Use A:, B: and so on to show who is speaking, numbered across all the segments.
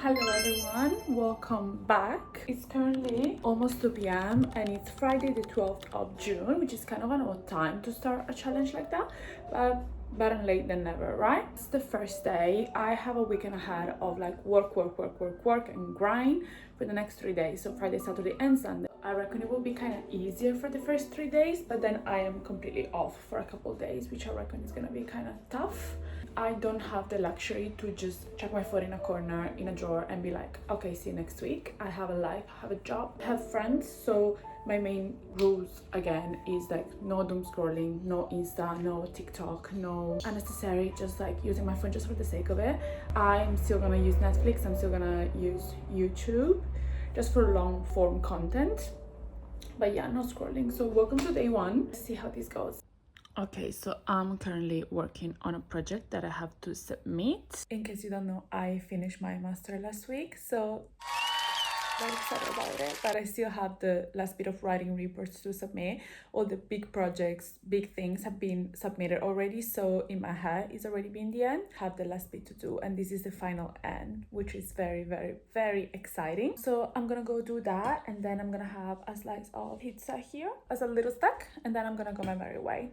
A: Hello everyone, welcome back. It's currently almost 2 p.m. and it's Friday the 12th of June, which is kind of an odd time to start a challenge like that, but better late than never, right? It's the first day. I have a weekend ahead of like work and grind for the next 3 days, so Friday, Saturday and Sunday. I reckon it will be kind of easier for the first 3 days, but then I am completely off for a couple of days, which I reckon is gonna be kind of tough. I don't have the luxury to just check my phone in a corner in a drawer and be like, okay, see you next week. I have a life, I have a job, I have friends. So my main rules again is like no doom scrolling, no Insta, no TikTok, no unnecessary, just like using my phone just for the sake of it. I'm still gonna use Netflix, I'm still gonna use YouTube just for long form content. But yeah, no scrolling. So welcome to day one. Let's see how this goes. Okay, so I'm currently working on a project that I have to submit. In case you don't know, I finished my master last week, so very excited about it. But I still have the last bit of writing reports to submit. All the big projects, big things have been submitted already, so in my head it's already been the end. I have the last bit to do, and this is the final end, which is very exciting. So I'm gonna go do that, and then I'm gonna have a slice of pizza here as a little snack, and then I'm gonna go my merry way.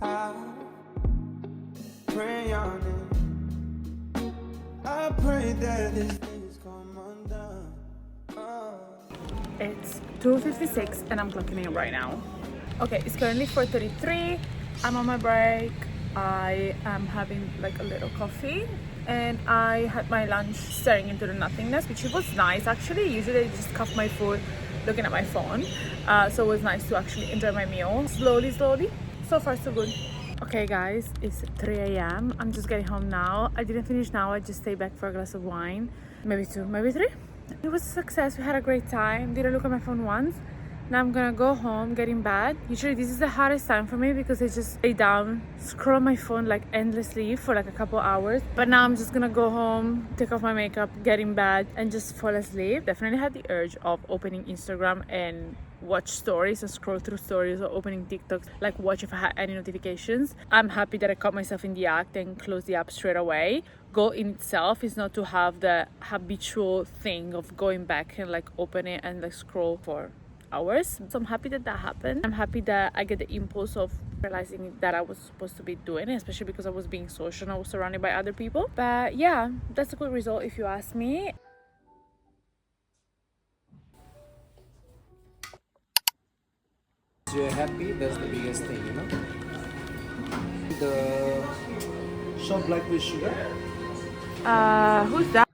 B: I pray on it. I pray that these things come undone.
A: It's 2:56 and I'm clocking in right now. Okay, it's currently 4:33. I'm on my break. I am having like a little coffee and I had my lunch staring into the nothingness, which was nice actually. Usually I just cuff my food looking at my phone. So it was nice to actually enjoy my meal slowly. So far so good. Okay guys, it's 3 a.m. I'm just getting home now. I didn't finish now, I just stayed back for a glass of wine. Maybe 2, maybe 3. It was a success, we had a great time. Didn't look at my phone once. Now I'm gonna go home, get in bed. Usually this is the hardest time for me because I just lay down, scroll my phone like endlessly for like a couple hours. But now I'm just gonna go home, take off my makeup, get in bed and just fall asleep. Definitely had the urge of opening Instagram and watch stories and scroll through stories, or opening TikToks, like watch if I had any notifications. I'm happy that I caught myself in the act and closed the app straight away. Goal in itself is not to have the habitual thing of going back and like open it and like scroll for hours. So I'm happy that that happened. I'm happy that I get the impulse of realizing that I was supposed to be doing it, especially because I was being social and I was surrounded by other people. But yeah, that's a good result if you ask me.
C: You're happy, that's the biggest thing, you know. The shop black with sugar.
A: Who's that?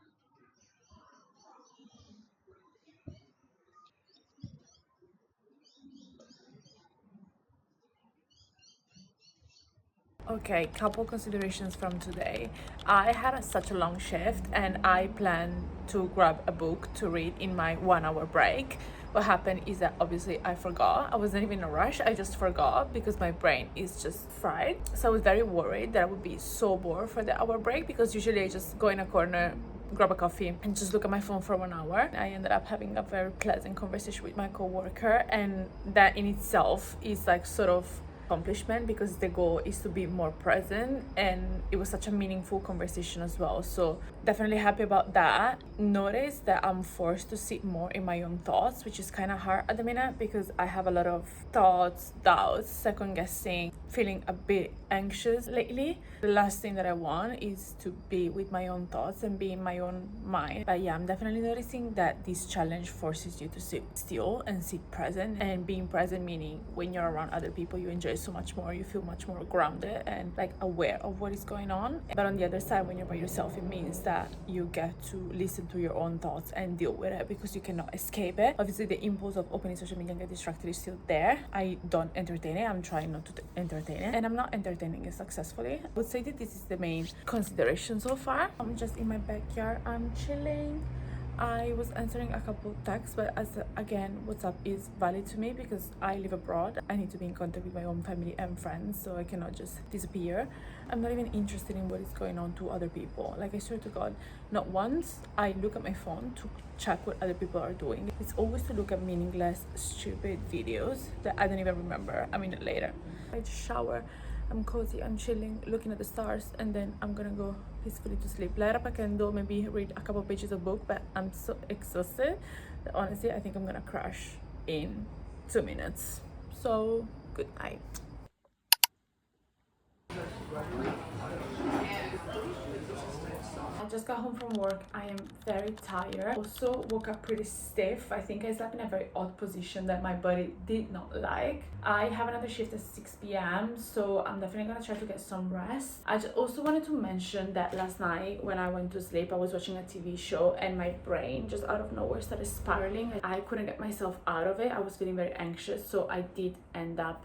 A: Okay, couple considerations from today. I had such a long shift and I planned to grab a book to read in my 1 hour break. What happened is that obviously I forgot. I wasn't even in a rush, I just forgot because my brain is just fried. So I was very worried that I would be so bored for the hour break, because usually I just go in a corner, grab a coffee and just look at my phone for 1 hour. I ended up having a very pleasant conversation with my co-worker, and that in itself is like sort of accomplishment because the goal is to be more present, and it was such a meaningful conversation as well. So definitely happy about that. Notice that I'm forced to sit more in my own thoughts, which is kind of hard at the minute because I have a lot of thoughts, doubts, second guessing, feeling a bit anxious lately. The last thing that I want is to be with my own thoughts and be in my own mind. But yeah, I'm definitely noticing that this challenge forces you to sit still and sit present. And being present meaning when you're around other people, you enjoy so much more, you feel much more grounded and like aware of what is going on. But on the other side, when you're by yourself, it means that you get to listen to your own thoughts and deal with it because you cannot escape it. Obviously the impulse of opening social media and get distracted is still there. I don't entertain it, I'm trying not to entertain it, and I'm not entertaining it successfully. I would say that this is the main consideration so far. I'm just in my backyard, I'm chilling. I was answering a couple of texts, but again, WhatsApp is valid to me because I live abroad. I need to be in contact with my own family and friends, so I cannot just disappear. I'm not even interested in what is going on to other people. Like, I swear to God, not once I look at my phone to check what other people are doing. It's always to look at meaningless, stupid videos that I don't even remember a minute later. I just shower, I'm cozy, I'm chilling, looking at the stars, and then I'm gonna go peacefully to sleep. Light up a candle, maybe read a couple pages of book, but I'm so exhausted that honestly I think I'm gonna crash in 2 minutes. So good night. I just got home from work. I am very tired. Also woke up pretty stiff. I think I slept in a very odd position that my body did not like. I have another shift at 6 p.m. so I'm definitely gonna try to get some rest. I just also wanted to mention that last night when I went to sleep, I was watching a TV show and my brain just out of nowhere started spiraling. I couldn't get myself out of it. I was feeling very anxious, so I did end up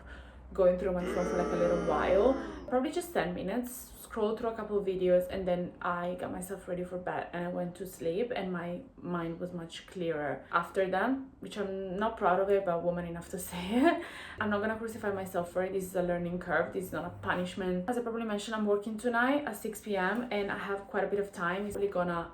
A: going through my phone for like a little while, probably just 10 minutes, scrolled through a couple of videos, and then I got myself ready for bed and I went to sleep, and my mind was much clearer after that, which I'm not proud of it, but woman enough to say it. I'm not gonna crucify myself for it. This is a learning curve. This is not a punishment. As I probably mentioned, I'm working tonight at 6 p.m. and I have quite a bit of time. I'm probably gonna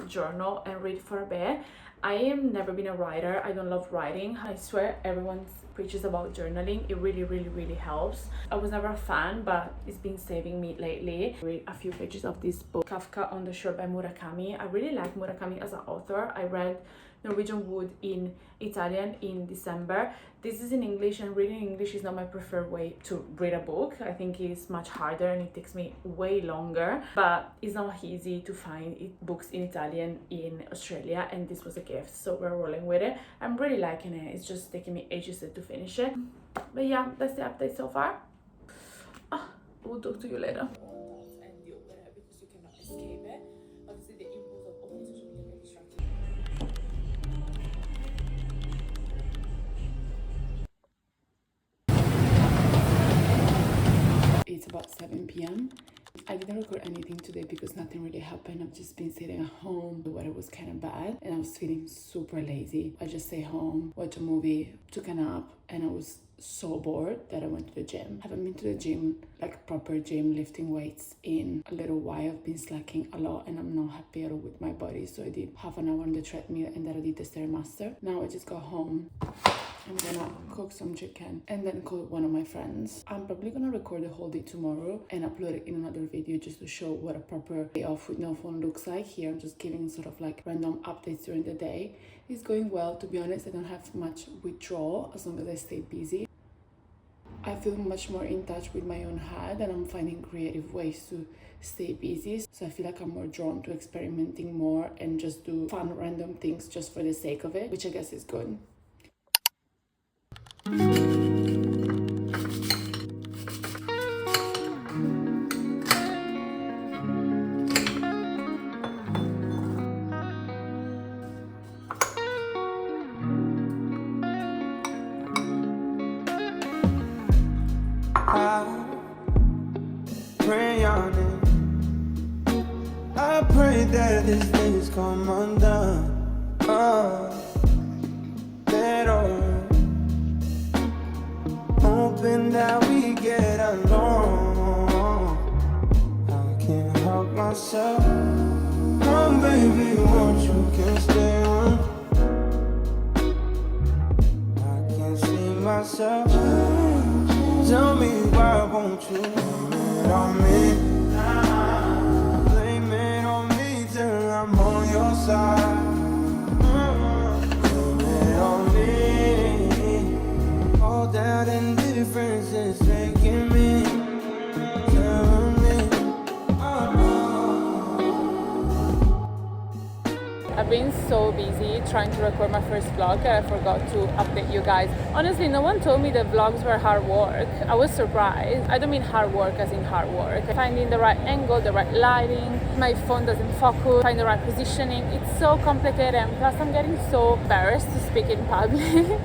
A: journal and read for a bit. I am never been a writer. I don't love writing. I swear everyone preaches about journaling. It really helps. I was never a fan, but it's been saving me lately. I read a few pages of this book, Kafka on the Shore by Murakami. I really like Murakami as an author. I read Norwegian Wood in Italian in December. This is in English, and reading English is not my preferred way to read a book. I think it's much harder and it takes me way longer, but it's not easy to find books in Italian in Australia, and this was a gift, so we're rolling with it. I'm really liking it. It's just taking me ages to finish it, but yeah, that's the update so far. We'll talk to you later. And deal with it because you cannot escape it. Obviously the impulse of opening social media can distract you. It's about 7 p.m. I didn't record anything today because nothing really happened. I've just been sitting at home. The weather was kind of bad and I was feeling super lazy. I just stayed home, watched a movie, took a nap, and I was so bored that I went to the gym. I haven't been to the gym, like proper gym, lifting weights in a little while. I've been slacking a lot and I'm not happy at all with my body. So I did half an hour on the treadmill and then I did the Stairmaster. Now I just got home. I'm gonna cook some chicken and then call one of my friends. I'm probably gonna record the whole day tomorrow and upload it in another video just to show what a proper day off with no phone looks like. Here I'm just giving sort of like random updates during the day. It's going well, to be honest. I don't have much withdrawal as long as I stay busy. I feel much more in touch with my own head and I'm finding creative ways to stay busy. So I feel like I'm more drawn to experimenting more and just do fun random things just for the sake of it, which I guess is good.
B: I pray that these days come undone. Hoping that we get along. I can't help myself. Oh baby, won't you can stay on? I can't see myself. Tell me why won't you blame it on me? Blame it on me till I'm on your side. Blame it on me. All that indifference is making me. Telling me,
A: I've been so busy trying to record my first vlog that I forgot to update you guys. Honestly, no one told me that vlogs were hard work. I was surprised. I don't mean hard work as in hard work. Finding the right angle, the right lighting, my phone doesn't focus, find the right positioning. It's so complicated, and plus I'm getting so embarrassed to speak in public.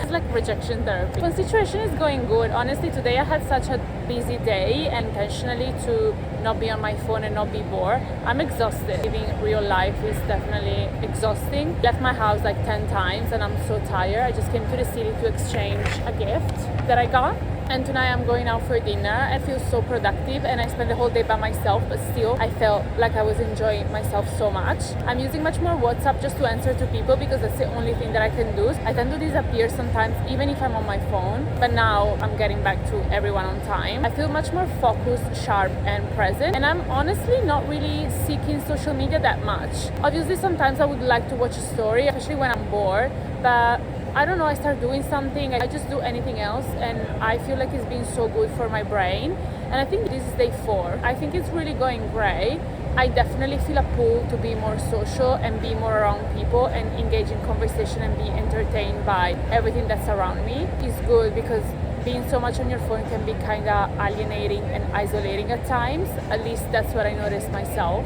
A: It's like rejection therapy. The situation is going good. Honestly, today I had such a busy day and intentionally to not be on my phone and not be bored. I'm exhausted. Living real life is definitely exhausting. Left my house like 10 times and I'm so tired. I just came to the city to exchange a gift that I got. And tonight I'm going out for dinner. I feel so productive and I spent the whole day by myself, but still I felt like I was enjoying myself so much. I'm using much more WhatsApp just to answer to people because that's the only thing that I can do. I tend to disappear sometimes even if I'm on my phone, but now I'm getting back to everyone on time. I feel much more focused, sharp and present, and I'm honestly not really seeking social media that much. Obviously sometimes I would like to watch a story, especially when I'm bored, but I don't know, I start doing something, I just do anything else, and I feel like it's been so good for my brain. And I think this is day 4. I think it's really going great. I definitely feel a pull to be more social and be more around people and engage in conversation and be entertained by everything that's around me. It's good because being so much on your phone can be kind of alienating and isolating at times. At least that's what I noticed myself.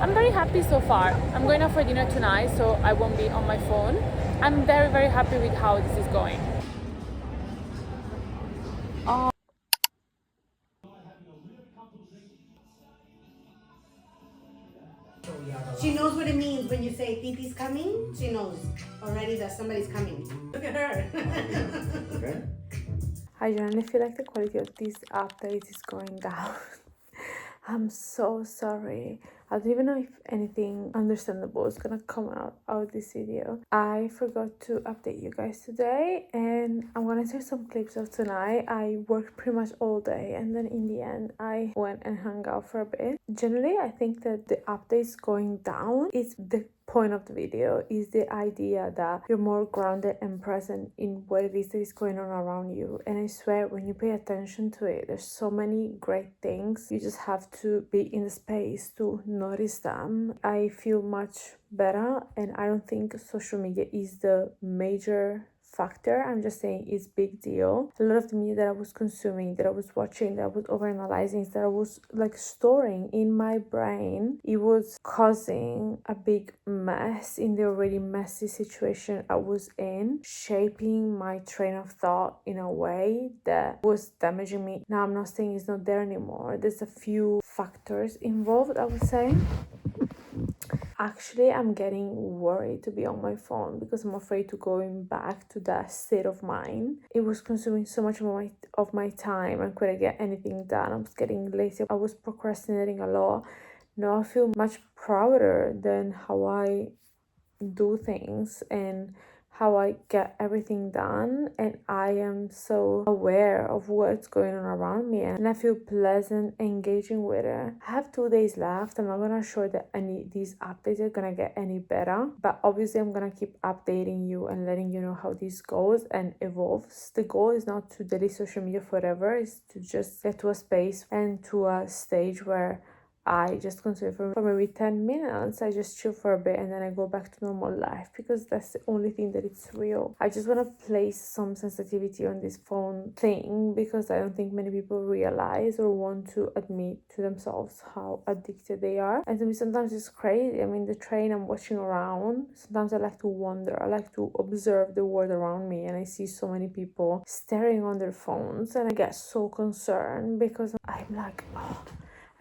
A: I'm very happy so far. I'm going out for dinner tonight, so I won't be on my phone. I'm very, very happy with how this is going.
D: She knows what it means when you say Titi's coming. She knows already that somebody's coming. Look at her.
C: Okay.
A: I generally feel like the quality of this update is going down. I'm so sorry. I don't even know if anything understandable is gonna come out of this video. I forgot to update you guys today and I'm gonna share some clips of tonight. I worked pretty much all day and then in the end I went and hung out for a bit. Generally, I think that the updates going down is the point of the video, is the idea that you're more grounded and present in what it is that is going on around you. And I swear, when you pay attention to it, there's so many great things. You just have to be in the space to notice them. I feel much better, and I don't think social media is the major factor. I'm just saying it's big deal. A lot of the media that I was consuming, that I was watching, that I was overanalyzing, that I was like storing in my brain, it was causing a big mess in the already messy situation I was in, shaping my train of thought in a way that was damaging me. Now I'm not saying it's not there anymore. There's a few factors involved, I would say. Actually, I'm getting worried to be on my phone because I'm afraid to going back to that state of mind. It was consuming so much of my time. I couldn't get anything done. I was getting lazy. I was procrastinating a lot. Now I feel much prouder than how I do things and how I get everything done, and I am so aware of what's going on around me and I feel pleasant engaging with it. I have 2 days left. I'm not gonna show that these updates are gonna get any better, but obviously I'm gonna keep updating you and letting you know how this goes and evolves. The goal is not to delete social media forever, it's to just get to a space and to a stage where I just consume for maybe 10 minutes. I just chill for a bit and then I go back to normal life because that's the only thing that it's real. I just want to place some sensitivity on this phone thing because I don't think many people realize or want to admit to themselves how addicted they are. And to me, sometimes it's crazy. I mean, the train I'm watching around, sometimes I like to wander. I like to observe the world around me and I see so many people staring on their phones and I get so concerned because I'm like, oh,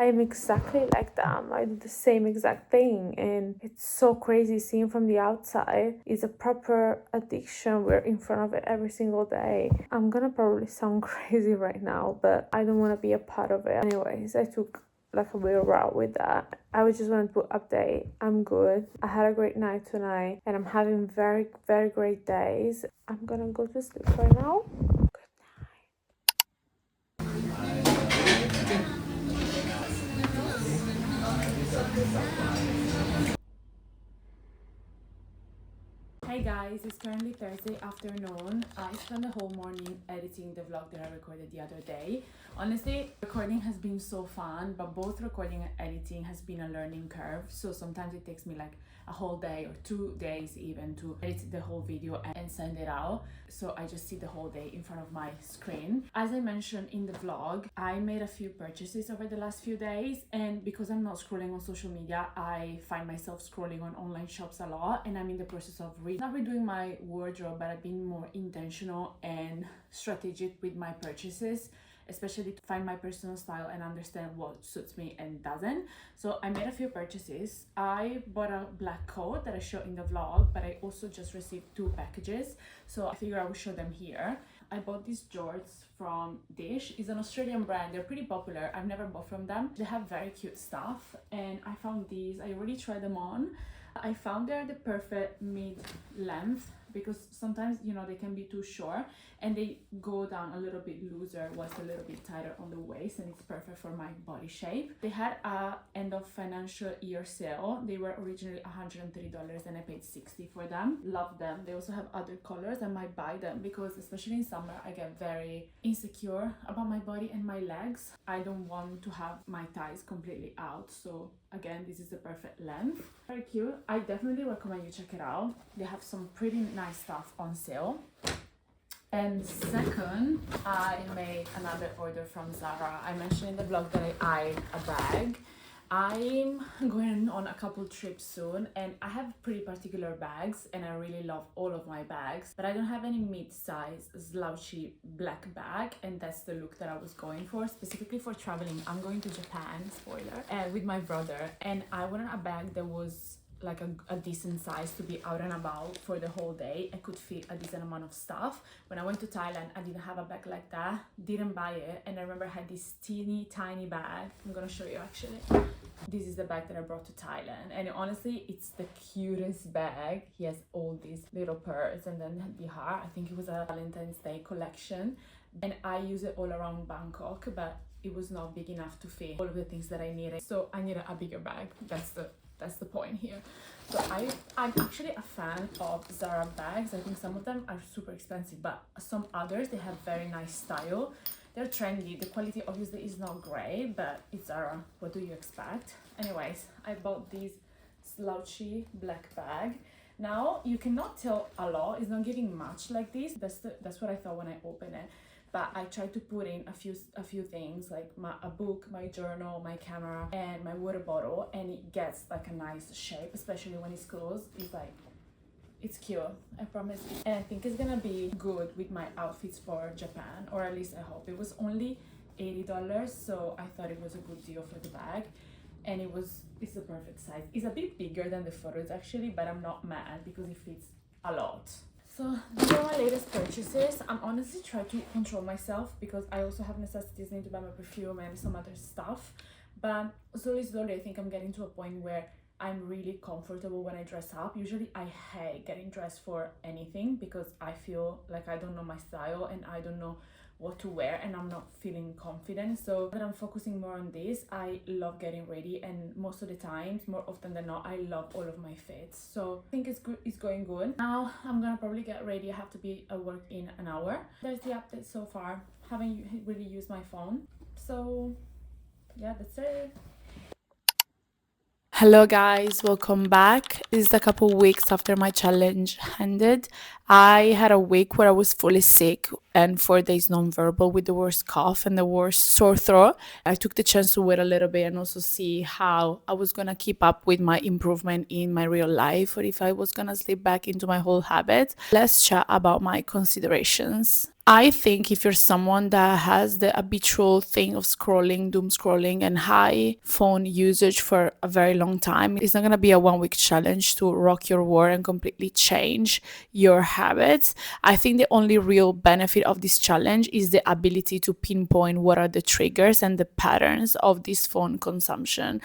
A: I am exactly like them. I do the same exact thing. And it's so crazy seeing from the outside. It's a proper addiction. We're in front of it every single day. I'm gonna probably sound crazy right now, but I don't want to be a part of it. Anyways, I took like a weird route with that. I just wanted to update. I'm good. I had a great night tonight and I'm having very, very great days. I'm gonna go to sleep right now. Hey guys, it's currently Thursday afternoon. I spent the whole morning editing the vlog that I recorded the other day. Honestly, recording has been so fun, but both recording and editing has been a learning curve. So sometimes it takes me like a whole day or 2 days even to edit the whole video and send it out. So I just sit the whole day in front of my screen. As I mentioned in the vlog, I made a few purchases over the last few days, and because I'm not scrolling on social media, I find myself scrolling on online shops a lot, and I'm in the process of not redoing my wardrobe, but I've been more intentional and strategic with my purchases. especially to find my personal style and understand what suits me and doesn't. So I made a few purchases. I bought a black coat that I showed in the vlog, but I also just received 2 packages, so I figure I will show them here. I bought these jorts from Dish. It's an Australian brand. They're pretty popular. I've never bought from them. They have very cute stuff, and I found these. I already tried them on. I found they're the perfect mid-length, because sometimes, you know, they can be too short and they go down a little bit looser whilst a little bit tighter on the waist, and it's perfect for my body shape. They had a end of financial year sale. They were originally $130 and I paid $60 for them. Love them. They also have other colors. I might buy them because especially in summer I get very insecure about my body and my legs. I don't want to have my thighs completely out, so again, this is the perfect length. Very cute. I definitely recommend you check it out. They have some pretty nice stuff on sale. And second, I made another order from Zara. I mentioned in the vlog that I eyed a bag. I'm going on a couple trips soon, and I have pretty particular bags and I really love all of my bags, but I don't have any mid-size slouchy black bag, and that's the look that I was going for specifically for traveling. I'm going to Japan, spoiler, with my brother, and I wanted a bag that was like a decent size to be out and about for the whole day. I could fit a decent amount of stuff. When I went to Thailand, I didn't have a bag like that, didn't buy it, and I remember I had this teeny tiny bag. I'm gonna show you actually. This is the bag that I brought to Thailand, and honestly it's the cutest bag. He has all these little pearls and then the heart. I think it was a Valentine's Day collection, and I use it all around Bangkok, but it was not big enough to fit all of the things that I needed, so I needed a bigger bag. That's the point here. So I'm actually a fan of Zara bags. I think some of them are super expensive, but some others, they have very nice style. They're trendy. The quality obviously is not great, but it's Zara. What do you expect? Anyways, I bought this slouchy black bag. Now you cannot tell a lot. It's not giving much like this. That's what I thought when I opened it. But I tried to put in a few things like a book, my journal, my camera, and my water bottle, and it gets like a nice shape, especially when it's closed. It's cute, I promise. And I think it's gonna be good with my outfits for Japan, or at least I hope. It was only $80, so I thought it was a good deal for the bag, and it's the perfect size. It's a bit bigger than the photos actually, but I'm not mad because it fits a lot. So these are my latest purchases. I'm honestly trying to control myself because I also have necessities. I need to buy my perfume and some other stuff. But slowly, I think I'm getting to a point where I'm really comfortable when I dress up. Usually I hate getting dressed for anything because I feel like I don't know my style and I don't know what to wear and I'm not feeling confident. So that I'm focusing more on this. I love getting ready, and most of the times, more often than not, I love all of my fits. So I think it's good. It's going good. Now I'm gonna probably get ready. I have to be at work in an hour. There's the update so far. Haven't really used my phone. So yeah, that's it. Hello guys, welcome back. This is a couple weeks after my challenge ended. I had a week where I was fully sick and 4 days non-verbal with the worst cough and the worst sore throat. I took the chance to wait a little bit and also see how I was gonna keep up with my improvement in my real life, or if I was gonna slip back into my whole habit. Let's chat about my considerations. I think if you're someone that has the habitual thing of scrolling, doom scrolling, and high phone usage for a very long time, it's not going to be a 1 week challenge to rock your world and completely change your habits. I think the only real benefit of this challenge is the ability to pinpoint what are the triggers and the patterns of this phone consumption.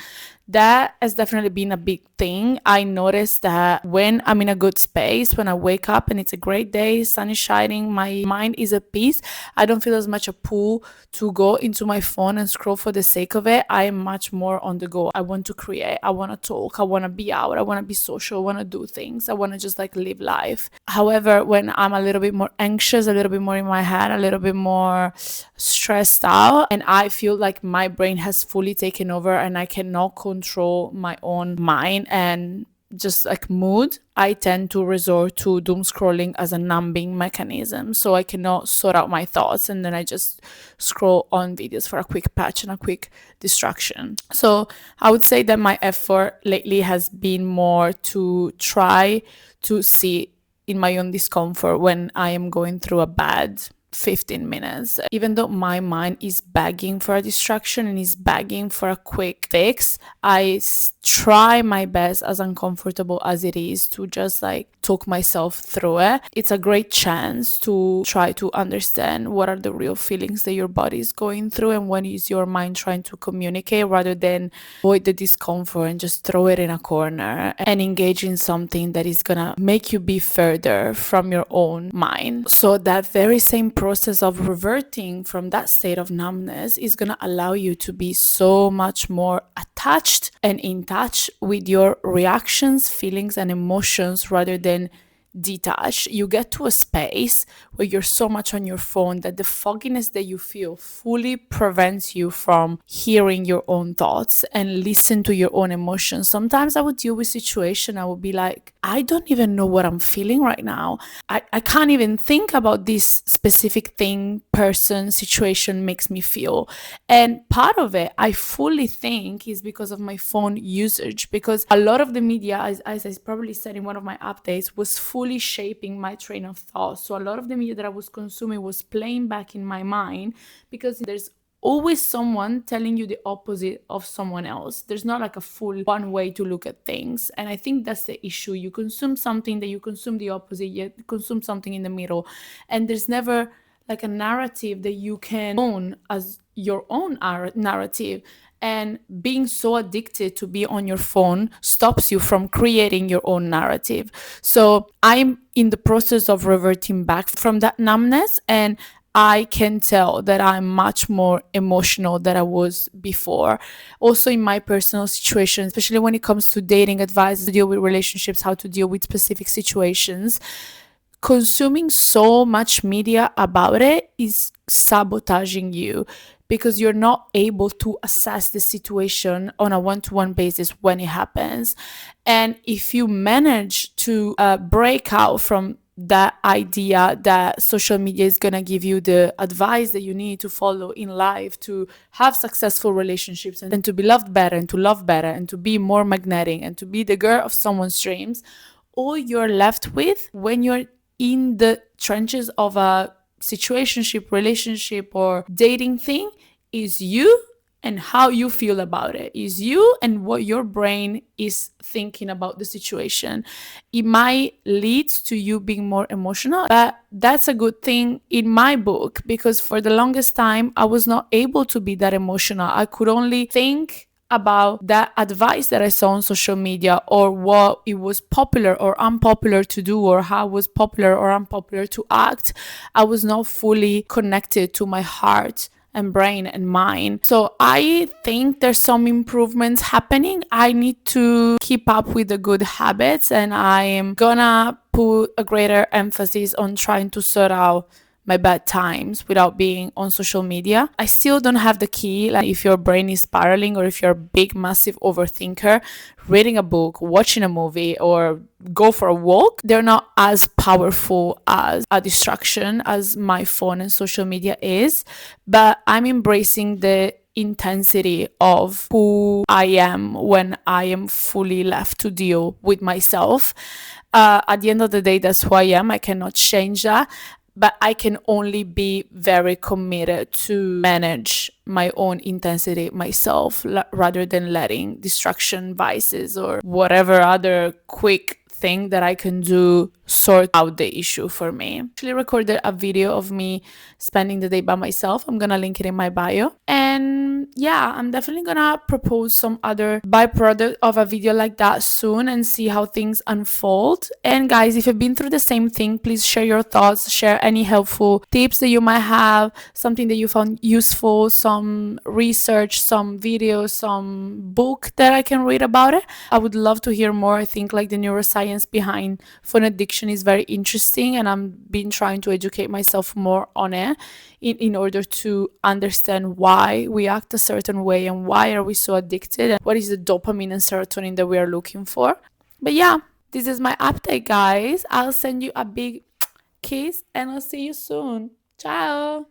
A: That has definitely been a big thing. I noticed that when I'm in a good space, when I wake up and it's a great day, sun is shining, my mind is at peace, I don't feel as much a pull to go into my phone and scroll for the sake of it. I am much more on the go. I want to create, I want to talk, I want to be out, I want to be social, I want to do things, I want to just like live life. However, when I'm a little bit more anxious, a little bit more in my head, a little bit more stressed out, and I feel like my brain has fully taken over and I cannot control my own mind and just like mood, I tend to resort to doom scrolling as a numbing mechanism. So I cannot sort out my thoughts and then I just scroll on videos for a quick patch and a quick distraction. So I would say that my effort lately has been more to try to see in my own discomfort when I am going through a bad 15 minutes. Even though my mind is begging for a distraction and is begging for a quick fix, I try my best, as uncomfortable as it is, to just like talk myself through it. It's a great chance to try to understand what are the real feelings that your body is going through and what is your mind trying to communicate, rather than avoid the discomfort and just throw it in a corner and engage in something that is gonna make you be further from your own mind. So that very same process of reverting from that state of numbness is gonna allow you to be so much more attached and in touch with your reactions, feelings, and emotions, rather than detach. You get to a space where you're so much on your phone that the fogginess that you feel fully prevents you from hearing your own thoughts and listen to your own emotions. Sometimes I would deal with situation, I would be like, I don't even know what I'm feeling right now. I can't even think about this specific thing, person, situation makes me feel. And part of it, I fully think, is because of my phone usage, because a lot of the media, as I probably said in one of my updates, was fully shaping my train of thought. So a lot of the media that I was consuming was playing back in my mind, because there's always someone telling you the opposite of someone else. There's not like a full one way to look at things. And I think that's the issue. You consume something, that you consume the opposite, you consume something in the middle. And there's never like a narrative that you can own as your own narrative. And being so addicted to be on your phone stops you from creating your own narrative. So I'm in the process of reverting back from that numbness, and I can tell that I'm much more emotional than I was before. Also in my personal situation, especially when it comes to dating advice, to deal with relationships, how to deal with specific situations, consuming so much media about it is sabotaging you, because you're not able to assess the situation on a one-to-one basis when it happens. And if you manage to break out from that idea that social media is going to give you the advice that you need to follow in life to have successful relationships and to be loved better and to love better and to be more magnetic and to be the girl of someone's dreams, all you're left with when you're in the trenches of a situationship, relationship, or dating thing is you and how you feel about it, is you and what your brain is thinking about the situation. It might lead to you being more emotional, but that's a good thing in my book, because for the longest time I was not able to be that emotional. I could only think about that advice that I saw on social media, or what it was popular or unpopular to do, or how it was popular or unpopular to act. I was not fully connected to my heart and brain and mind. So I think there's some improvements happening. I need to keep up with the good habits, and I am gonna put a greater emphasis on trying to sort out my bad times without being on social media. I still don't have the key. Like, if your brain is spiraling, or if you're a big, massive overthinker, reading a book, watching a movie, or go for a walk, they're not as powerful as a distraction as my phone and social media is. But I'm embracing the intensity of who I am when I am fully left to deal with myself. At the end of the day, that's who I am. I cannot change that. But I can only be very committed to manage my own intensity myself, rather than letting distraction, vices, or whatever other quick thing that I can do sort out the issue for me. I actually recorded a video of me spending the day by myself. I'm gonna link it in my bio. And yeah, I'm definitely gonna propose some other byproduct of a video like that soon and see how things unfold. And guys, if you've been through the same thing, please share your thoughts, share any helpful tips that you might have, something that you found useful, some research, some videos, some book that I can read about it. I would love to hear more. I think like the neuroscience behind phone addiction is very interesting, and I've been trying to educate myself more on it in order to understand why we act a certain way and why are we so addicted and what is the dopamine and serotonin that we are looking for. But yeah, this is my update, guys. I'll send you a big kiss and I'll see you soon. Ciao.